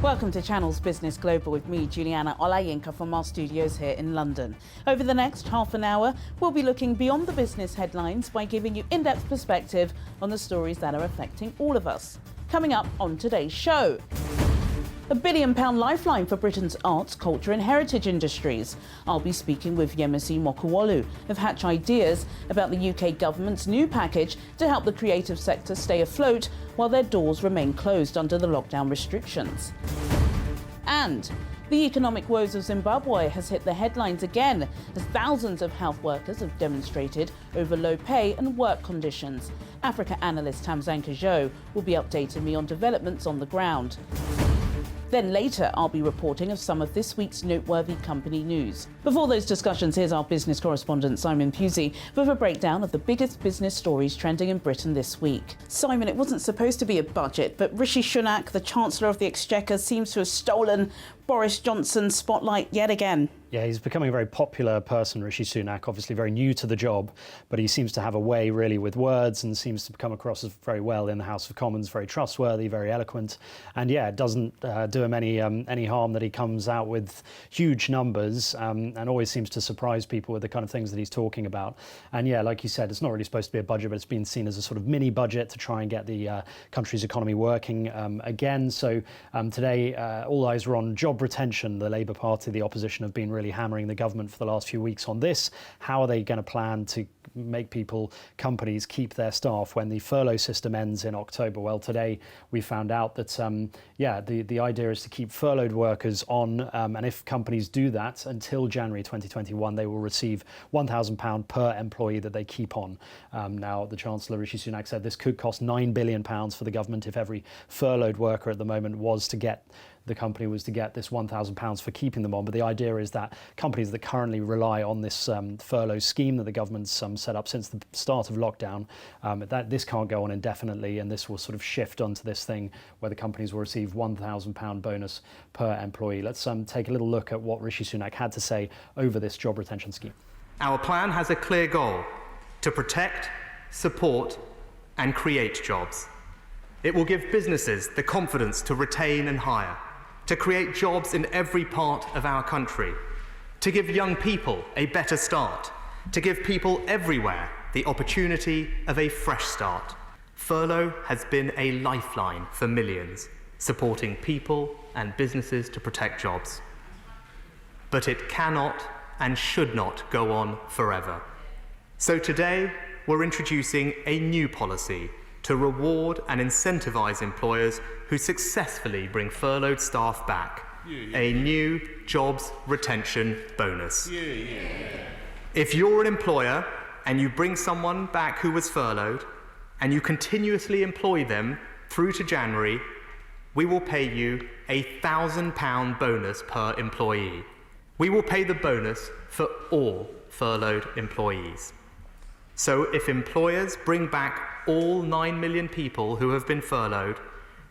Welcome to Channel's Business Global with me, Juliana Olayinka, from our studios here in London. Over the next half an hour, we'll be looking beyond the business headlines by giving you in-depth perspective on the stories that are affecting all of us. Coming up on today's show, £1 billion lifeline for Britain's arts, culture and heritage industries. I'll be speaking with Yemisi Mokuolu of Hatch Ideas about the UK government's new package to help the creative sector stay afloat while their doors remain closed under the lockdown restrictions. And the economic woes of Zimbabwe has hit the headlines again as thousands of health workers have demonstrated over low pay and work conditions. Africa analyst Zhang will be updating me on developments on the ground. Then later, I'll be reporting of some of this week's noteworthy company news. Before those discussions, here's our business correspondent Simon Pusey with a breakdown of the biggest business stories trending in Britain this week. Simon, it wasn't supposed to be a budget, but Rishi Sunak, the Chancellor of the Exchequer, seems to have stolen Boris Johnson's spotlight yet again. Yeah, he's becoming a very popular person, Rishi Sunak, obviously very new to the job, but he seems to have a way really with words and seems to come across as very well in the House of Commons, very trustworthy, very eloquent. And yeah, it doesn't do him any harm that he comes out with huge numbers and always seems to surprise people with the kind of things that he's talking about. And yeah, like you said, it's not really supposed to be a budget, but it's been seen as a sort of mini budget to try and get the country's economy working again. So today, all eyes were on job retention. The Labour Party, the opposition, have been really hammering the government for the last few weeks on this. How are they going to plan to make companies keep their staff when the furlough system ends in October? Well, today we found out that the idea is to keep furloughed workers on, and if companies do that until January 2021, they will receive £1,000 per employee that they keep on. Now, the Chancellor Rishi Sunak said this could cost £9 billion for the government if every furloughed worker at the moment was to get this £1,000 for keeping them on. But the idea is that companies that currently rely on this furlough scheme that the government's set up since the start of lockdown, that this can't go on indefinitely, and this will sort of shift onto this thing where the companies will receive £1,000 bonus per employee. Let's take a little look at what Rishi Sunak had to say over this job retention scheme. Our plan has a clear goal: to protect, support and create jobs. It will give businesses the confidence to retain and hire, to create jobs in every part of our country, to give young people a better start, to give people everywhere the opportunity of a fresh start. Furlough has been a lifeline for millions, supporting people and businesses to protect jobs. But it cannot and should not go on forever. So today, we're introducing a new policy to reward and incentivise employers who successfully bring furloughed staff back. A new jobs retention bonus. If you're an employer and you bring someone back who was furloughed and you continuously employ them through to January, we will pay you a £1,000 bonus per employee. We will pay the bonus for all furloughed employees. So if employers bring back all 9 million people who have been furloughed,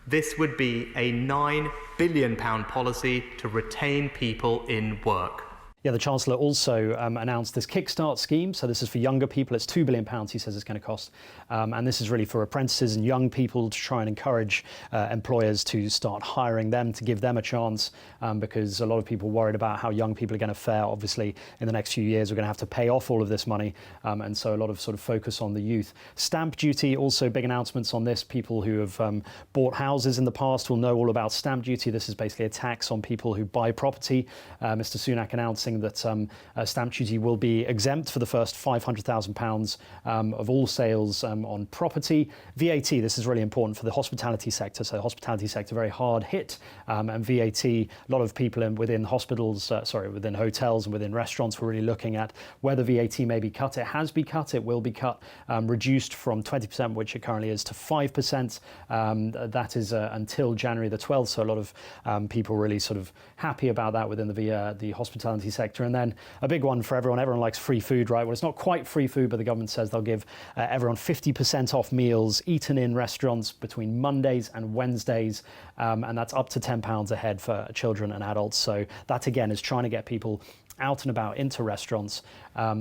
this would be a £9 billion policy to retain people in work. Yeah, the Chancellor also announced this Kickstart scheme. So this is for younger people. It's £2 billion, he says it's going to cost. And this is really for apprentices and young people to try and encourage employers to start hiring them, to give them a chance, because a lot of people worried about how young people are going to fare. Obviously, in the next few years, we're going to have to pay off all of this money. And so a lot of sort of focus on the youth. Stamp duty, also big announcements on this. People who have bought houses in the past will know all about stamp duty. This is basically a tax on people who buy property. Mr. Sunak announcing that stamp duty will be exempt for the first £500,000 of all sales on property. VAT, this is really important for the hospitality sector. So the hospitality sector, very hard hit, and VAT, a lot of people within hospitals, within hotels and within restaurants were really looking at whether VAT may be cut. It has been cut, it will be cut, reduced from 20%, which it currently is, to 5%. That is until January the 12th. So a lot of people really sort of happy about that within the hospitality sector. And then a big one for everyone. Everyone likes free food, right? Well, it's not quite free food, but the government says they'll give everyone 50% off meals eaten in restaurants between Mondays and Wednesdays, and that's up to £10 a head for children and adults. So that, again, is trying to get people out and about into restaurants.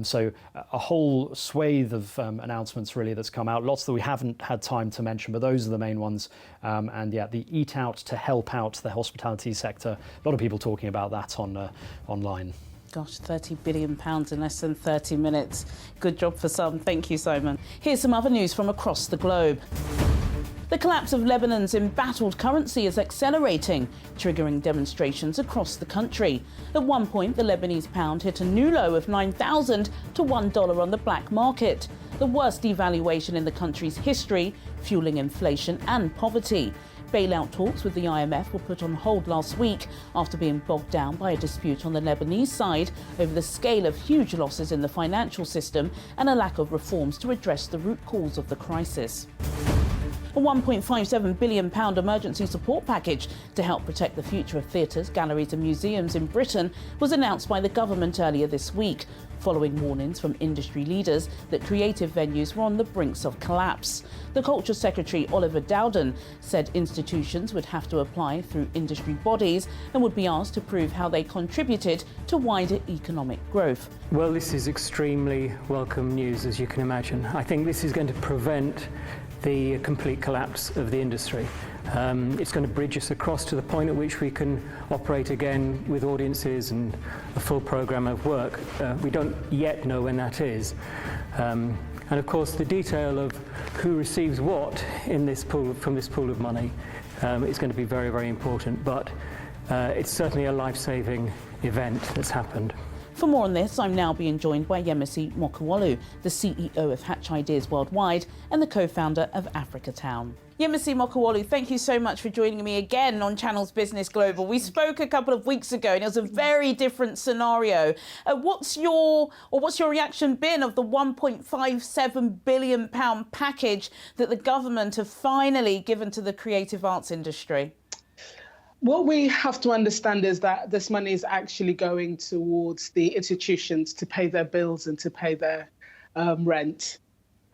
So a whole swathe of announcements really that's come out, lots that we haven't had time to mention, but those are the main ones. And yeah, the Eat Out to help out the hospitality sector. A lot of people talking about that online. Gosh, £30 billion in less than 30 minutes. Good job for some. Thank you, Simon. Here's some other news from across the globe. The collapse of Lebanon's embattled currency is accelerating, triggering demonstrations across the country. At one point, the Lebanese pound hit a new low of 9,000 to $1 on the black market, the worst devaluation in the country's history, fueling inflation and poverty. Bailout talks with the IMF were put on hold last week after being bogged down by a dispute on the Lebanese side over the scale of huge losses in the financial system and a lack of reforms to address the root cause of the crisis. A £1.57 billion emergency support package to help protect the future of theatres, galleries and museums in Britain was announced by the government earlier this week, following warnings from industry leaders that creative venues were on the brinks of collapse. The Culture Secretary, Oliver Dowden, said institutions would have to apply through industry bodies and would be asked to prove how they contributed to wider economic growth. Well, this is extremely welcome news, as you can imagine. I think this is going to prevent the complete collapse of the industry. It's going to bridge us across to the point at which we can operate again with audiences and a full programme of work. We don't yet know when that is. And of course, the detail of who receives what in this pool, from this pool of money is going to be very, very important. But it's certainly a life-saving event that's happened. For more on this, I'm now being joined by Yemisi Mokuolu, the CEO of Hatch Ideas Worldwide and the co-founder of Africa Town. Yemisi Mokuolu, thank you so much for joining me again on Channel's Business Global. We spoke a couple of weeks ago and it was a very different scenario. What's your reaction been of the £1.57 billion package that the government have finally given to the creative arts industry? What we have to understand is that this money is actually going towards the institutions to pay their bills and to pay their rent.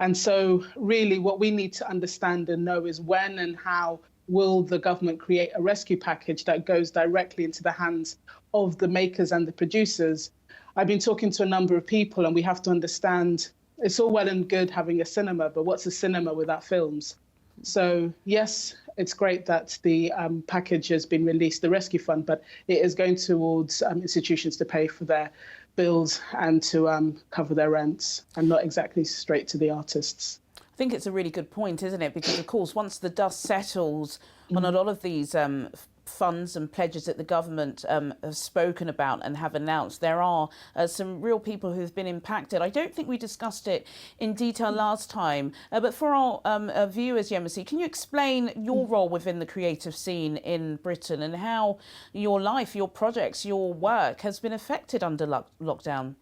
And so really what we need to understand and know is when and how will the government create a rescue package that goes directly into the hands of the makers and the producers. I've been talking to a number of people and we have to understand it's all well and good having a cinema, but what's a cinema without films? So yes, it's great that the package has been released, the rescue fund, but it is going towards institutions to pay for their bills and to cover their rents and not exactly straight to the artists. I think it's a really good point, isn't it? Because, of course, once the dust settles on a lot of these funds and pledges that the government have spoken about and have announced, there are some real people who've been impacted. I don't think we discussed it in detail last time, but for our viewers, Yemisi, can you explain your role within the creative scene in Britain and how your life, your projects, your work has been affected under lockdown?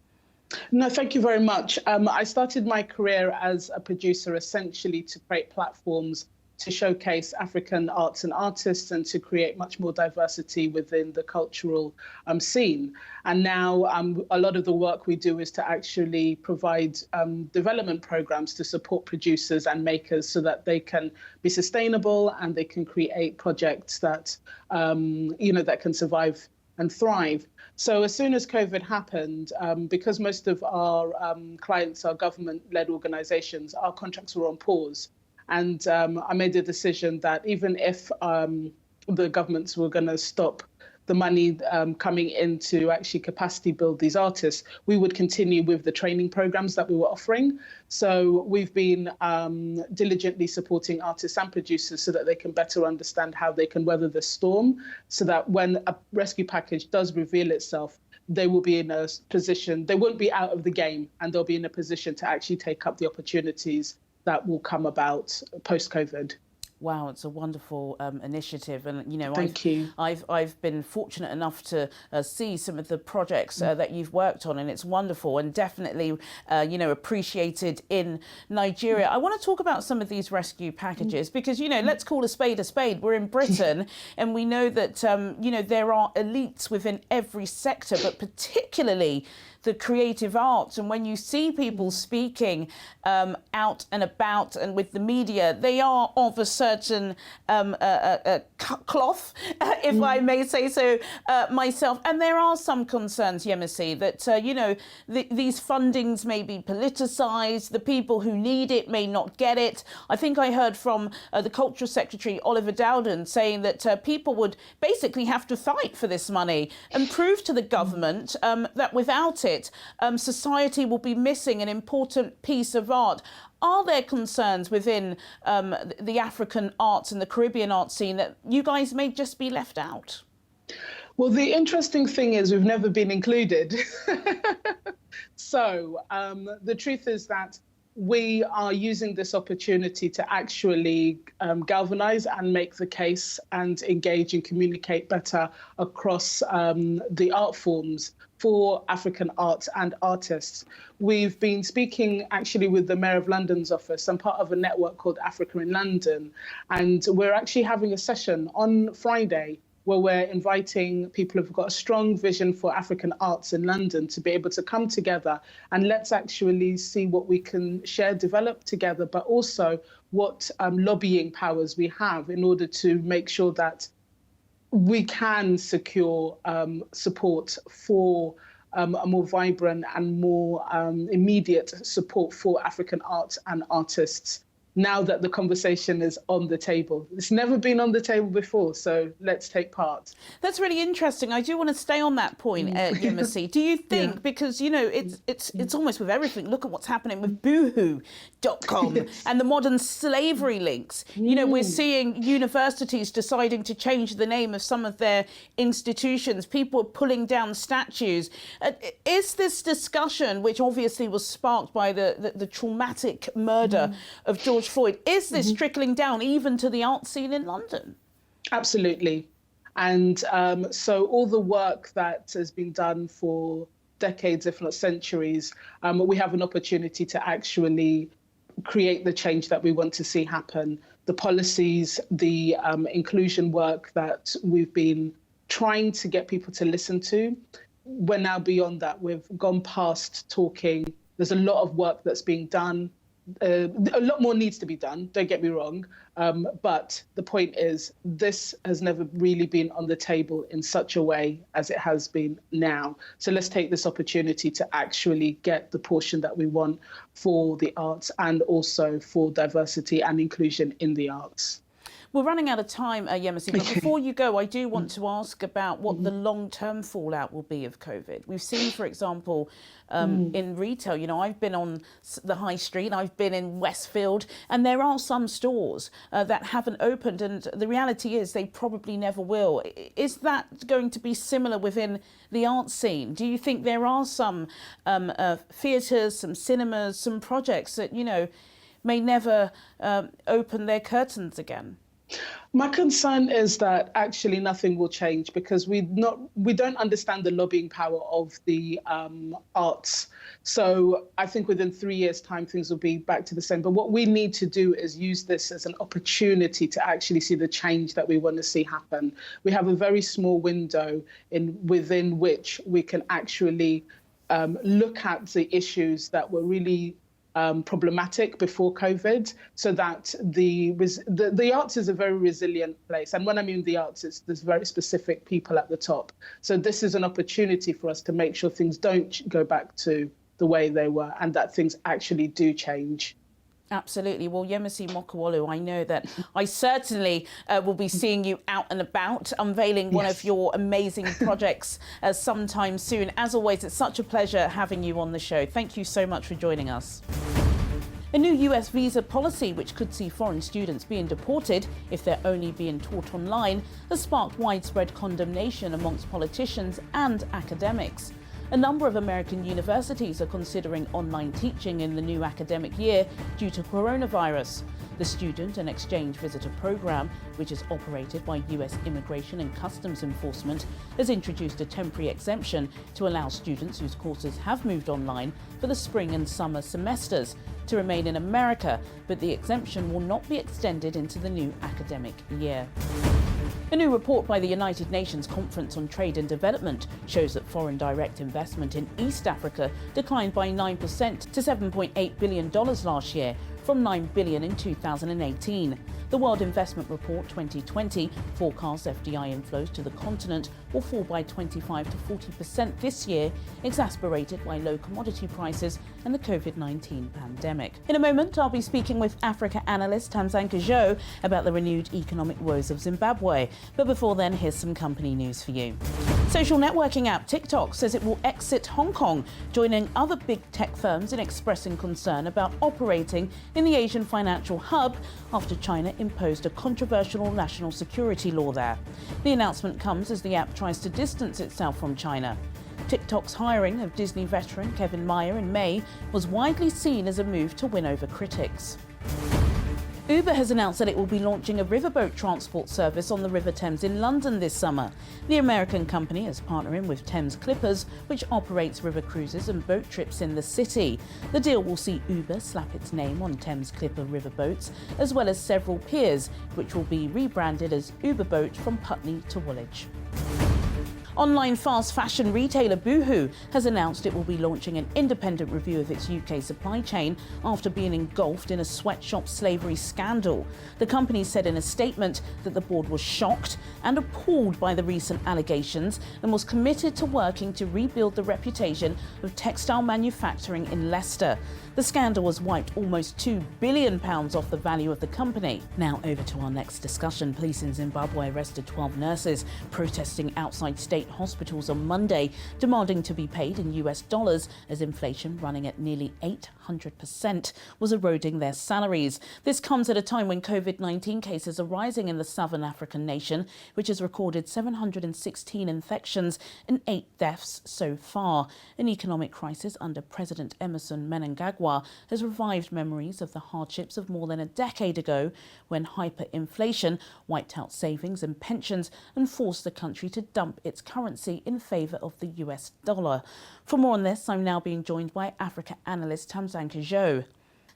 No, thank you very much. I started my career as a producer essentially to create platforms to showcase African arts and artists and to create much more diversity within the cultural scene. And now a lot of the work we do is to actually provide development programs to support producers and makers so that they can be sustainable and they can create projects that, that can survive and thrive. So as soon as COVID happened, because most of our clients are government-led organizations, our contracts were on pause. And I made the decision that even if the governments were going to stop the money coming in to actually capacity build these artists, we would continue with the training programs that we were offering. So we've been diligently supporting artists and producers so that they can better understand how they can weather the storm, so that when a rescue package does reveal itself, they will be in a position, they won't be out of the game, and they'll be in a position to actually take up the opportunities that will come about post-COVID. Wow, it's a wonderful initiative, and Thank you. I've been fortunate enough to see some of the projects that you've worked on, and it's wonderful and definitely appreciated in Nigeria. I want to talk about some of these rescue packages because let's call a spade a spade. We're in Britain, and we know that there are elites within every sector, but particularly the creative arts. And when you see people speaking out and about and with the media, they are of a certain cloth, if I may say so myself. And there are some concerns, Yemisi, that, these fundings may be politicised, the people who need it may not get it. I think I heard from the Cultural Secretary, Oliver Dowden, saying that people would basically have to fight for this money and prove to the government that without it, society will be missing an important piece of art. Are there concerns within the African arts and the Caribbean art scene that you guys may just be left out? Well, the interesting thing is we've never been included. So the truth is that we are using this opportunity to actually galvanise and make the case and engage and communicate better across the art forms for African art and artists. We've been speaking actually with the Mayor of London's office. I'm part of a network called Africa in London, and we're actually having a session on Friday where we're inviting people who've got a strong vision for African arts in London to be able to come together and let's actually see what we can share, develop together, but also what lobbying powers we have in order to make sure that we can secure support for a more vibrant and more immediate support for African art and artists now that the conversation is on the table. It's never been on the table before, so let's take part. That's really interesting. I do want to stay on that point, Yemisi. Do you think, because, it's almost with everything, look at what's happening with BooHoo.com and the modern slavery links. We're seeing universities deciding to change the name of some of their institutions. People are pulling down statues. Is this discussion, which obviously was sparked by the traumatic murder of George Floyd, is this trickling down even to the art scene in London? Absolutely. And so all the work that has been done for decades, if not centuries, we have an opportunity to actually create the change that we want to see happen. The policies, the inclusion work that we've been trying to get people to listen to, we're now beyond that. We've gone past talking. There's a lot of work that's being done. A lot more needs to be done, don't get me wrong, but the point is this has never really been on the table in such a way as it has been now. So let's take this opportunity to actually get the portion that we want for the arts and also for diversity and inclusion in the arts. We're running out of time, Yemisi, but before you go, I do want to ask about what the long-term fallout will be of COVID. We've seen, for example, in retail, I've been on the high street, I've been in Westfield, and there are some stores that haven't opened, and the reality is they probably never will. Is that going to be similar within the art scene? Do you think there are some theatres, some cinemas, some projects that, may never open their curtains again? My concern is that actually nothing will change because we don't understand the lobbying power of the arts. So I think within 3 years' time, things will be back to the same. But what we need to do is use this as an opportunity to actually see the change that we want to see happen. We have a very small window within which we can actually look at the issues that were really problematic before COVID, so that the arts is a very resilient place. And when I mean the arts, there's very specific people at the top. So this is an opportunity for us to make sure things don't go back to the way they were and that things actually do change. Absolutely. Well, Yemisi Mokuolu, I know that I certainly will be seeing you out and about, unveiling one of your amazing projects sometime soon. As always, it's such a pleasure having you on the show. Thank you so much for joining us. A new US visa policy, which could see foreign students being deported if they're only being taught online, has sparked widespread condemnation amongst politicians and academics. A number of American universities are considering online teaching in the new academic year due to coronavirus. The Student and Exchange Visitor Program, which is operated by US Immigration and Customs Enforcement, has introduced a temporary exemption to allow students whose courses have moved online for the spring and summer semesters to remain in America, but the exemption will not be extended into the new academic year. A new report by the United Nations Conference on Trade and Development shows that foreign direct investment in East Africa declined by 9% to $7.8 billion last year, from $9 billion in 2018. The World Investment Report 2020 forecasts FDI inflows to the continent will fall by 25 to 40% this year, exacerbated by low commodity prices and the COVID-19 pandemic. In a moment, I'll be speaking with Africa analyst Zhang about the renewed economic woes of Zimbabwe. But before then, here's some company news for you. Social networking app TikTok says it will exit Hong Kong, joining other big tech firms in expressing concern about operating in the Asian financial hub after China imposed a controversial national security law there. The announcement comes as the app tries to distance itself from China. TikTok's hiring of Disney veteran Kevin Mayer in May was widely seen as a move to win over critics. Uber has announced that it will be launching a riverboat transport service on the River Thames in London this summer. The American company is partnering with Thames Clippers, which operates river cruises and boat trips in the city. The deal will see Uber slap its name on Thames Clipper riverboats, as well as several piers, which will be rebranded as Uber Boat from Putney to Woolwich. Online fast fashion retailer BooHoo has announced it will be launching an independent review of its UK supply chain after being engulfed in a sweatshop slavery scandal. The company said in a statement that the board was shocked and appalled by the recent allegations and was committed to working to rebuild the reputation of textile manufacturing in Leicester. The scandal has wiped almost £2 billion off the value of the company. Now over to our next discussion. Police in Zimbabwe arrested 12 nurses protesting outside state hospitals on Monday, demanding to be paid in US dollars as inflation, running at nearly 800%, was eroding their salaries. This comes at a time when COVID-19 cases are rising in the southern African nation, which has recorded 716 infections and 8 deaths so far. An economic crisis under President Emerson Mnangagwa has revived memories of the hardships of more than a decade ago, when hyperinflation wiped out savings and pensions and forced the country to dump its currency in favour of the US dollar. For more on this, I'm now being joined by Africa analyst Zhang.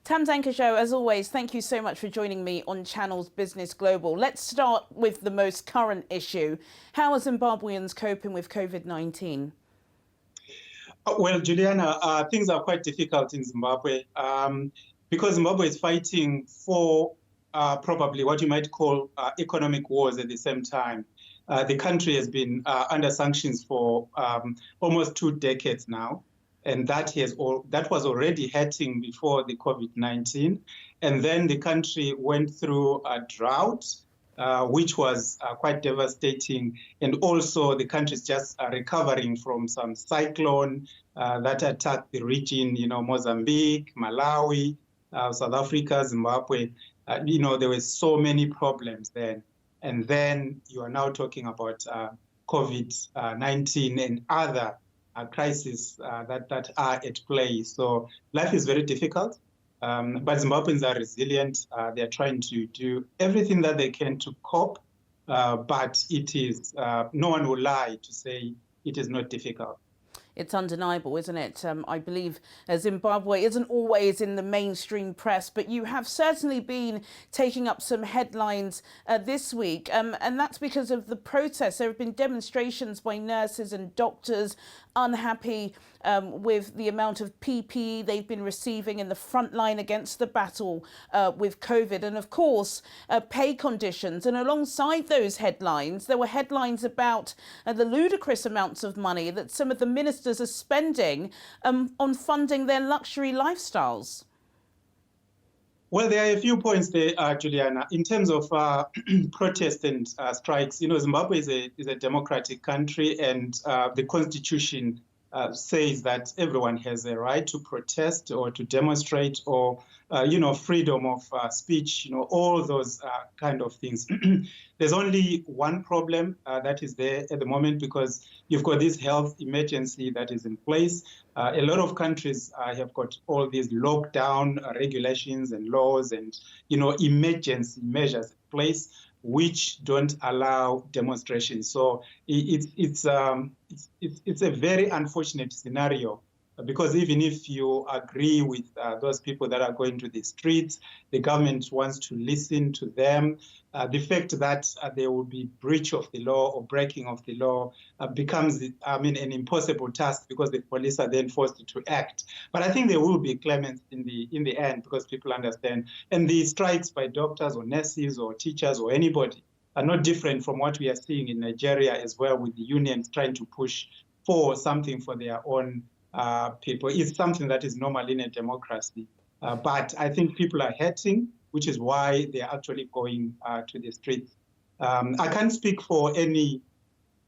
Zhang, as always, thank you so much for joining me on Channel's Business Global. Let's start with the most current issue. How are Zimbabweans coping with COVID-19? Well, Juliana, things are quite difficult in Zimbabwe because Zimbabwe is fighting for probably what you might call economic wars at the same time. The country has been under sanctions for almost 2 decades now, and that was already hurting before the COVID-19. And then the country went through a drought, which was quite devastating. And also the country is just recovering from some cyclone that attacked the region, Mozambique, Malawi, South Africa, Zimbabwe. There were so many problems then. And then you are now talking about COVID-19 and other crises that are at play. So life is very difficult. But Zimbabweans are resilient. They're trying to do everything that they can to cope. But it is, no one will lie to say it is not difficult. It's undeniable, isn't it? I believe Zimbabwe isn't always in the mainstream press, but you have certainly been taking up some headlines this week, and that's because of the protests. There have been demonstrations by nurses and doctors unhappy with the amount of PPE they've been receiving in the front line against the battle with COVID, and of course pay conditions. And alongside those headlines, there were headlines about the ludicrous amounts of money that some of the ministers are spending on funding their luxury lifestyles. Well, there are a few points there, Juliana. In terms of protests and strikes, Zimbabwe is a democratic country, and the constitution says that everyone has a right to protest or to demonstrate or, freedom of speech, all those kind of things. There's only one problem that is there at the moment, because you've got this health emergency that is in place. A lot of countries have got all these lockdown regulations and laws and, emergency measures in place, which don't allow demonstrations. So it's a very unfortunate scenario because even if you agree with those people that are going to the streets, the government wants to listen to them. The fact that there will be breach of the law or breaking of the law becomes, an impossible task, because the police are then forced to act. But I think there will be clemency in the end, because people understand. And the strikes by doctors or nurses or teachers or anybody are not different from what we are seeing in Nigeria as well, with the unions trying to push for something for their own people. It's something that is normal in a democracy. But I think people are hurting, which is why they are actually going to the streets. I can't speak for any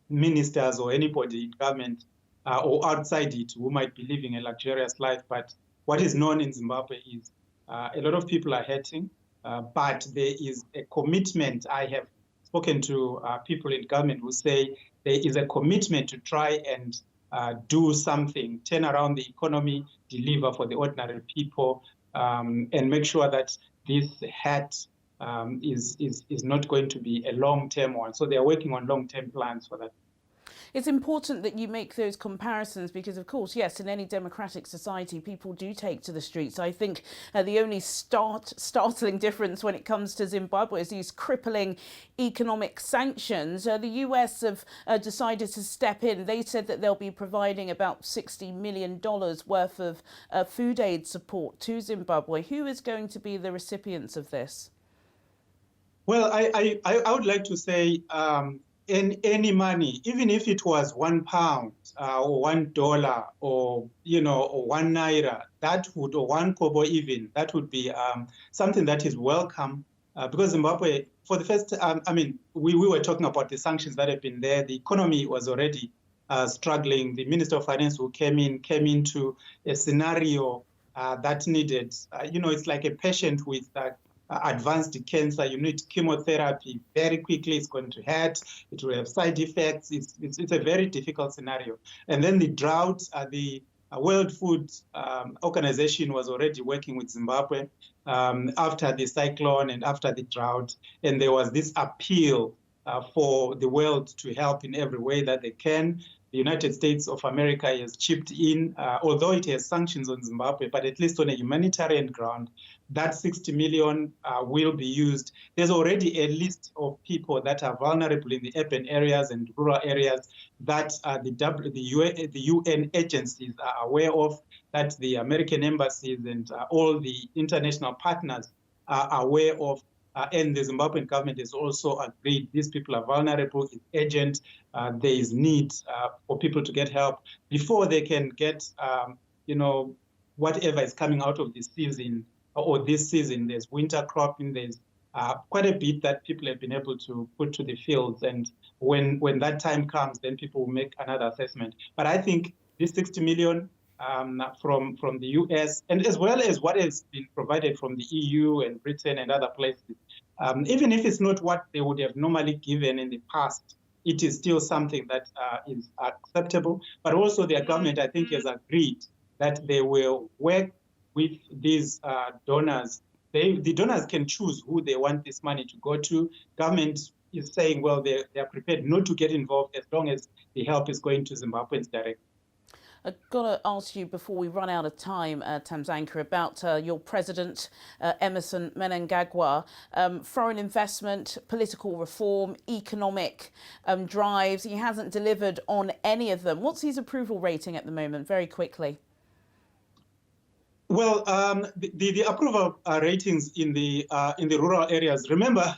ministers or anybody in government or outside it who might be living a luxurious life, but what is known in Zimbabwe is a lot of people are hurting, but there is a commitment. I have spoken to people in government who say there is a commitment to try and do something, turn around the economy, deliver for the ordinary people, and make sure that this hurt is not going to be a long-term one. So they are working on long-term plans for that. It's important that you make those comparisons because, of course, yes, in any democratic society, people do take to the streets. I think the only startling difference when it comes to Zimbabwe is these crippling economic sanctions. The US have decided to step in. They said that they'll be providing about $60 million worth of food aid support to Zimbabwe. Who is going to be the recipients of this? Well, I would like to say any money, even if it was £1 or $1 or or £1, that would, or one kobo even, that would be something that is welcome, because Zimbabwe, for the first, we were talking about the sanctions that have been there. The economy was already struggling. The Minister of Finance who came into a scenario that needed, it's like a patient with advanced cancer. You need chemotherapy very quickly. It's going to hurt. It will have side effects. It's a very difficult scenario. And then the drought. The World Food Organization was already working with Zimbabwe after the cyclone and after the drought, and there was this appeal for the world to help in every way that they can. The United States of America has chipped in, although it has sanctions on Zimbabwe, but at least on a humanitarian ground, that 60 million will be used. There's already a list of people that are vulnerable in the urban areas and rural areas that the UN agencies are aware of, that the American embassies and all the international partners are aware of. And the Zimbabwean government has also agreed these people are vulnerable, it's urgent, there is need for people to get help before they can get, whatever is coming out of this season or this season. There's winter cropping, there's quite a bit that people have been able to put to the fields. And when that time comes, then people will make another assessment. But I think this 60 million from the US, and as well as what has been provided from the EU and Britain and other places, even if it's not what they would have normally given in the past, it is still something that is acceptable. But also their government, I think, has agreed that they will work with these donors. The donors can choose who they want this money to go to. Government is saying, well, they are prepared not to get involved as long as the help is going to Zimbabweans directly. I've got to ask you before we run out of time, Tamzanka, about your president, Emerson Mnangagwa. Foreign investment, political reform, economic drives. He hasn't delivered on any of them. What's his approval rating at the moment, very quickly? Well, the approval ratings in the rural areas. Remember,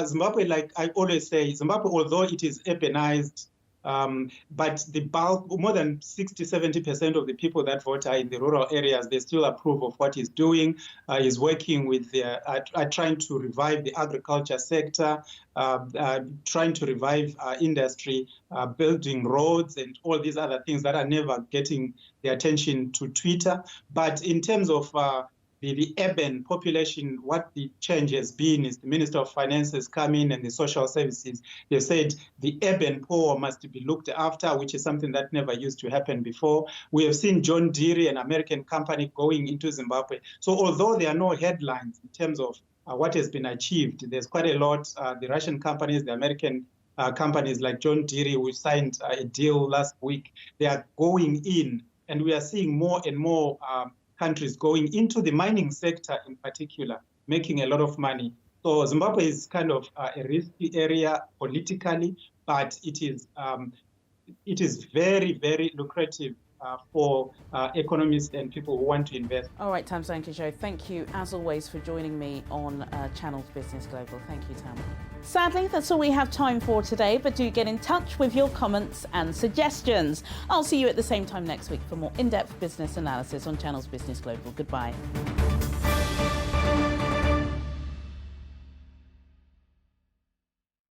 Zimbabwe, like I always say, Zimbabwe, although it is urbanized, but the bulk, more than 60–70% of the people that vote are in the rural areas. They still approve of what he's doing. He's working with trying to revive the agriculture sector, trying to revive industry, building roads and all these other things that are never getting the attention to Twitter. But in terms of the urban population, what the change has been is the Minister of Finance has come in and the social services. They said the urban poor must be looked after, which is something that never used to happen before. We have seen John Deere, an American company, going into Zimbabwe. So although there are no headlines in terms of what has been achieved, there's quite a lot. The Russian companies, the American companies like John Deere, who signed a deal last week, they are going in And we are seeing more and more countries going into the mining sector in particular, making a lot of money. So Zimbabwe is kind of a risky area politically, but it is very, very lucrative for economists and people who want to invest. All right, Tam Zankejo, thank you as always for joining me on Channels Business Global. Thank you, Tam. Sadly, that's all we have time for today, but do get in touch with your comments and suggestions. I'll see you at the same time next week for more in-depth business analysis on Channels Business Global. Goodbye.